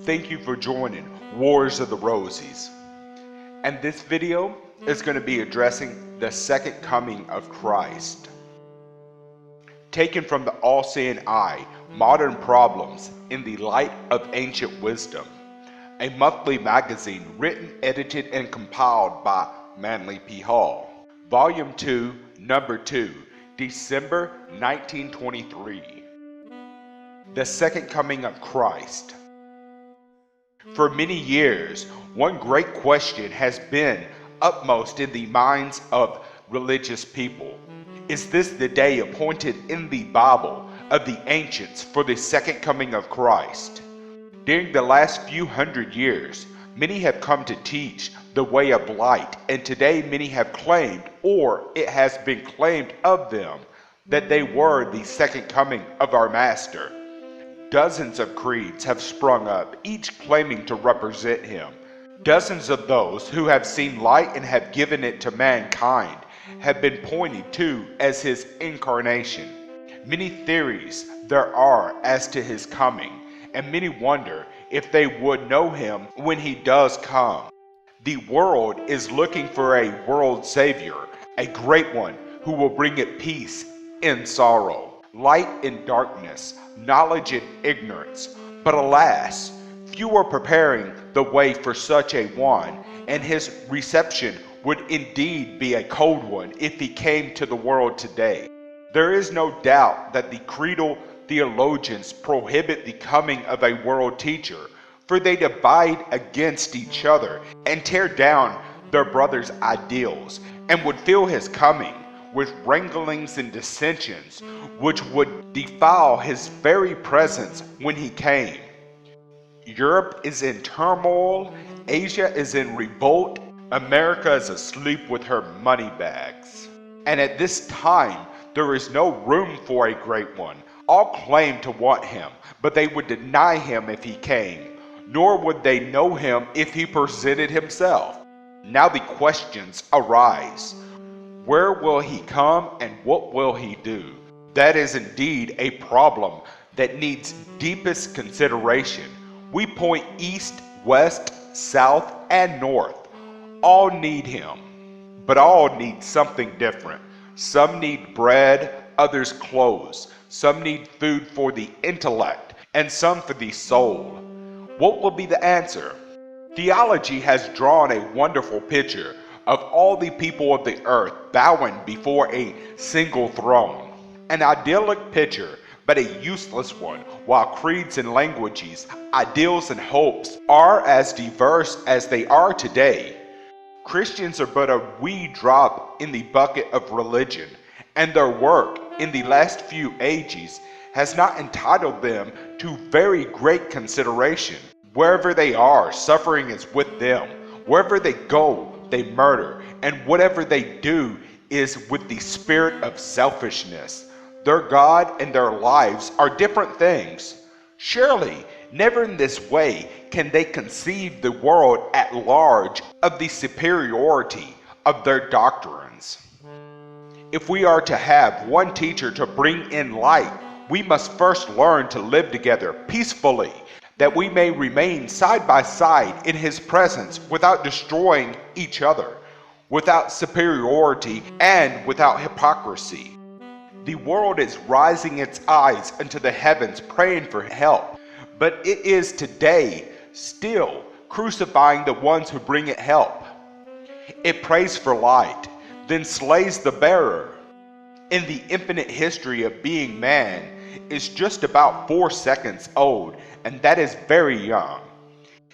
Thank you for joining Wars of the Rosies. And this video is going to be addressing the second coming of Christ. Taken from the All-Seeing Eye, Modern Problems in the Light of Ancient Wisdom, a monthly magazine written, edited, and compiled by Manly P. Hall. Volume 2, Number 2, December 1923. The Second Coming of Christ. For many years, one great question has been upmost in the minds of religious people. Is this the day appointed in the Bible of the ancients for the second coming of Christ? During the last few hundred years, many have come to teach the way of light, and today many have claimed, or it has been claimed of them, that they were the second coming of our Master. Dozens of creeds have sprung up, each claiming to represent him. Dozens of those who have seen light and have given it to mankind have been pointed to as his incarnation. Many theories there are as to his coming, and many wonder if they would know him when he does come. The world is looking for a world savior, a great one who will bring it peace in sorrow, light in darkness, knowledge in ignorance. But alas, few are preparing the way for such a one, and his reception would indeed be a cold one if he came to the world today. There is no doubt that the creedal theologians prohibit the coming of a world teacher, for they divide against each other and tear down their brothers' ideals, and would fill his coming with wranglings and dissensions, which would defile his very presence when he came. Europe is in turmoil, Asia is in revolt, America is asleep with her money bags. And at this time, there is no room for a great one. All claim to want him, but they would deny him if he came, nor would they know him if he presented himself. Now the questions arise. Where will he come and what will he do? That is indeed a problem that needs deepest consideration. We point east, west, south, and north. All need him, but all need something different. Some need bread, others clothes. Some need food for the intellect, and some for the soul. What will be the answer? Theology has drawn a wonderful picture of all the people of the earth bowing before a single throne. An idyllic picture, but a useless one, while creeds and languages, ideals and hopes are as diverse as they are today. Christians are but a wee drop in the bucket of religion, and their work in the last few ages has not entitled them to very great consideration. Wherever they are, suffering is with them. Wherever they go, they murder, and whatever they do is with the spirit of selfishness. Their God and their lives are different things. Surely, never in this way can they conceive the world at large of the superiority of their doctrines. If we are to have one teacher to bring in light, we must first learn to live together peacefully, that we may remain side by side in his presence without destroying each other, without superiority, and without hypocrisy. The world is rising its eyes into the heavens praying for help, but it is today still crucifying the ones who bring it help. It prays for light, then slays the bearer. In the infinite history of being, man is just about 4 seconds old, and that is very young.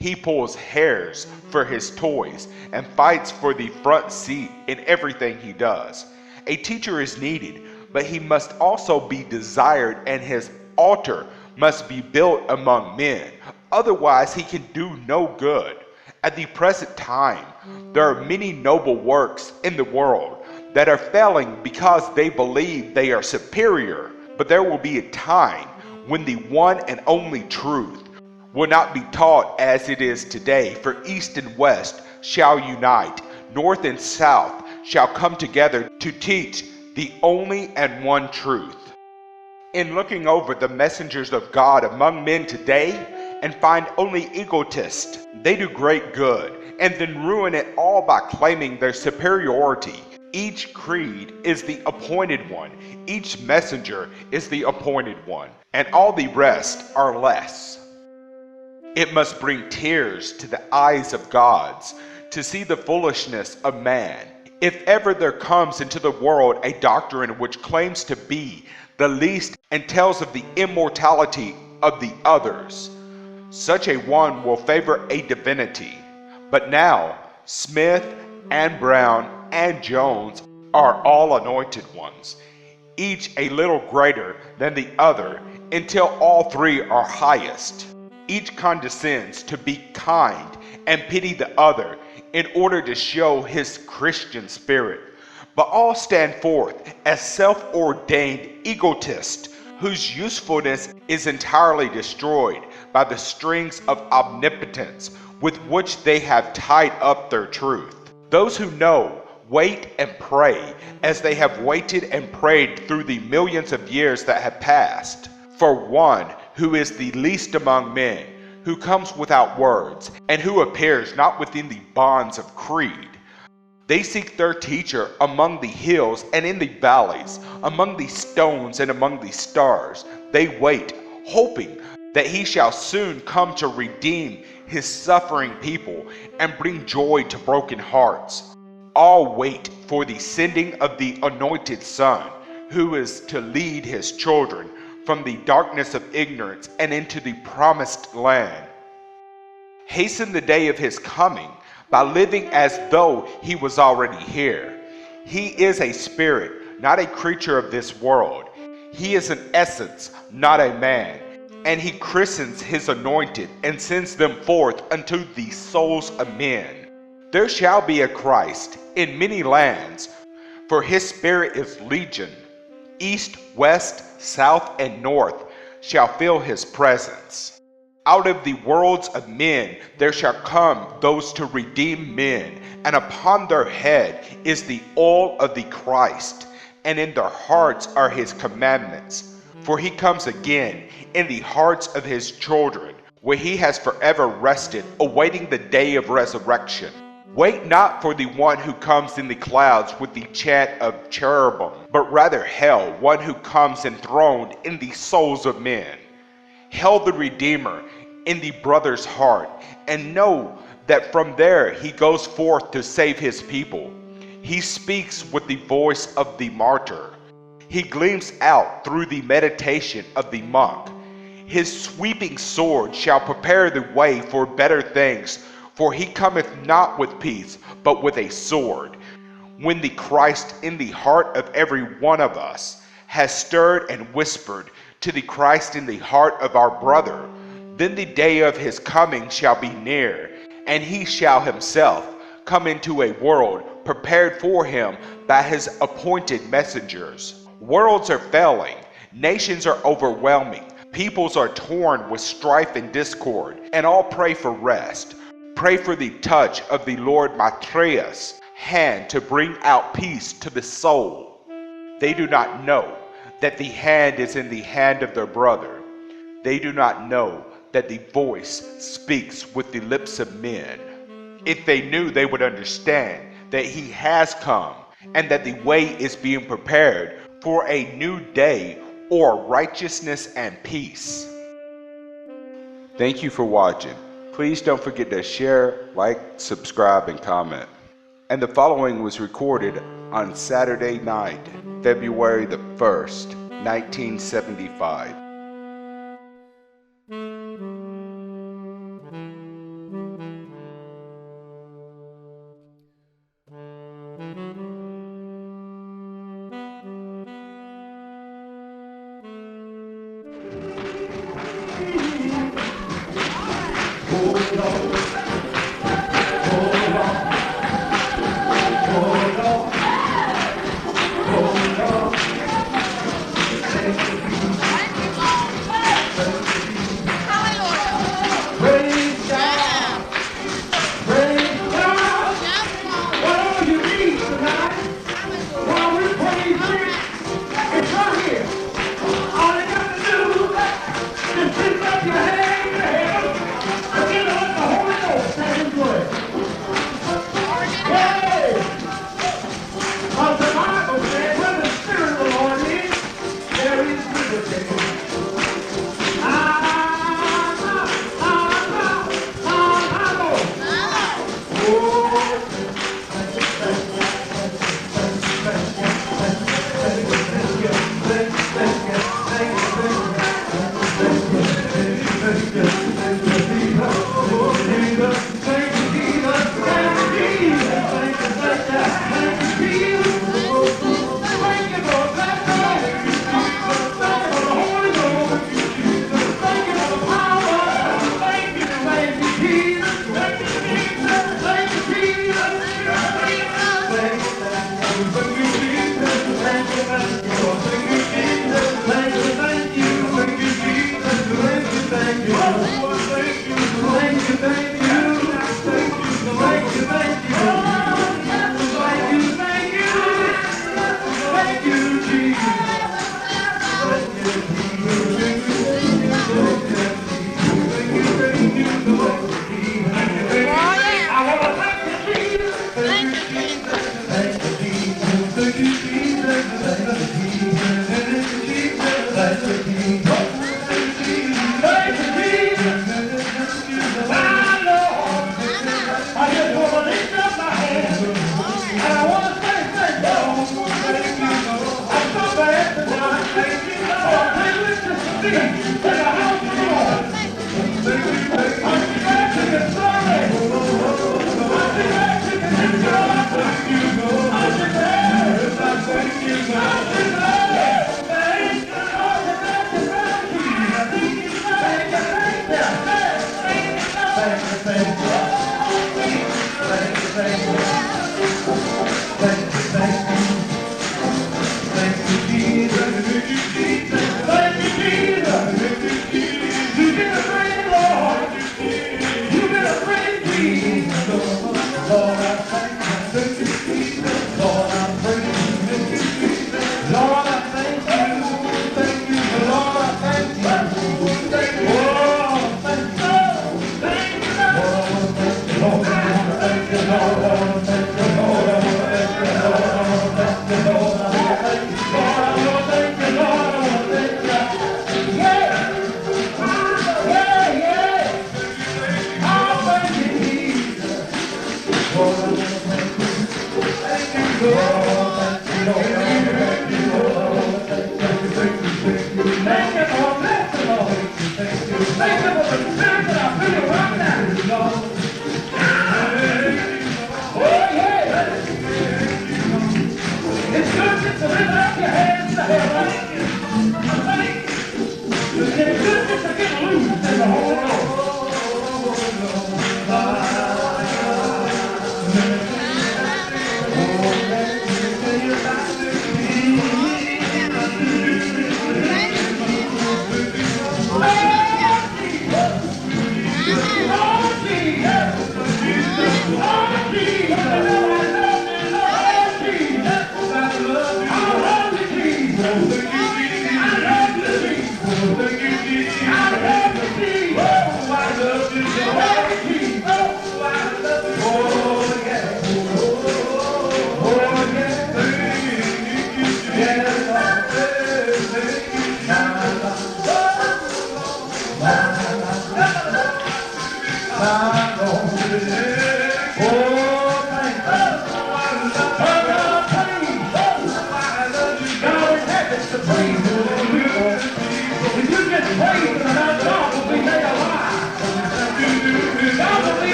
He pulls hairs for his toys and fights for the front seat in everything he does. A teacher is needed, but he must also be desired, and his altar must be built among men. Otherwise, he can do no good. At the present time, there are many noble works in the world that are failing because they believe they are superior. But there will be a time when the one and only truth will not be taught as it is today, for east and west shall unite, north and south shall come together to teach the only and one truth. In looking over the messengers of God among men today, and find only egotists. They do great good and then ruin it all by claiming their superiority. Each creed is the appointed one, each messenger is the appointed one, and all the rest are less. It must bring tears to the eyes of gods to see the foolishness of man. If ever there comes into the world a doctrine which claims to be the least and tells of the immortality of the others, such a one will favor a divinity. But now, Smith and Brown and Jones are all anointed ones, each a little greater than the other, until all three are highest. Each condescends to be kind and pity the other in order to show his Christian spirit. But all stand forth as self-ordained egotists whose usefulness is entirely destroyed by the strings of omnipotence with which they have tied up their truth. Those who know wait and pray as they have waited and prayed through the millions of years that have passed, for one who is the least among men, who comes without words, and who appears not within the bonds of creed. They seek their teacher among the hills and in the valleys, among the stones and among the stars. They wait, hoping that he shall soon come to redeem his suffering people and bring joy to broken hearts. All wait for the sending of the anointed Son, who is to lead his children from the darkness of ignorance and into the promised land. Hasten the day of his coming by living as though he was already here. He is a spirit, not a creature of this world. He is an essence, not a man. And he christens his anointed and sends them forth unto the souls of men. There shall be a Christ in many lands, for his spirit is legion. East, west, south, and north shall feel his presence. Out of the worlds of men there shall come those to redeem men, and upon their head is the oil of the Christ, and in their hearts are his commandments. For he comes again in the hearts of his children, where he has forever rested, awaiting the day of resurrection. Wait not for the one who comes in the clouds with the chant of cherubim, but rather hail one who comes enthroned in the souls of men. Hail the Redeemer in the brother's heart, and know that from there he goes forth to save his people. He speaks with the voice of the martyr. He gleams out through the meditation of the monk. His sweeping sword shall prepare the way for better things, for he cometh not with peace, but with a sword. When the Christ in the heart of every one of us has stirred and whispered to the Christ in the heart of our brother, then the day of his coming shall be near, and he shall himself come into a world prepared for him by his appointed messengers. Worlds are failing, nations are overwhelming, peoples are torn with strife and discord, and all pray for rest. Pray for the touch of the Lord Maitreya's hand to bring out peace to the soul. They do not know that the hand is in the hand of their brother. They do not know that the voice speaks with the lips of men. If they knew, they would understand that he has come and that the way is being prepared for a new day or righteousness and peace. Thank you for watching. Please don't forget to share, like, subscribe, and comment. And the following was recorded on Saturday night, February the 1st, 1975. Praise God. Praise God. What do you need tonight?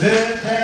Let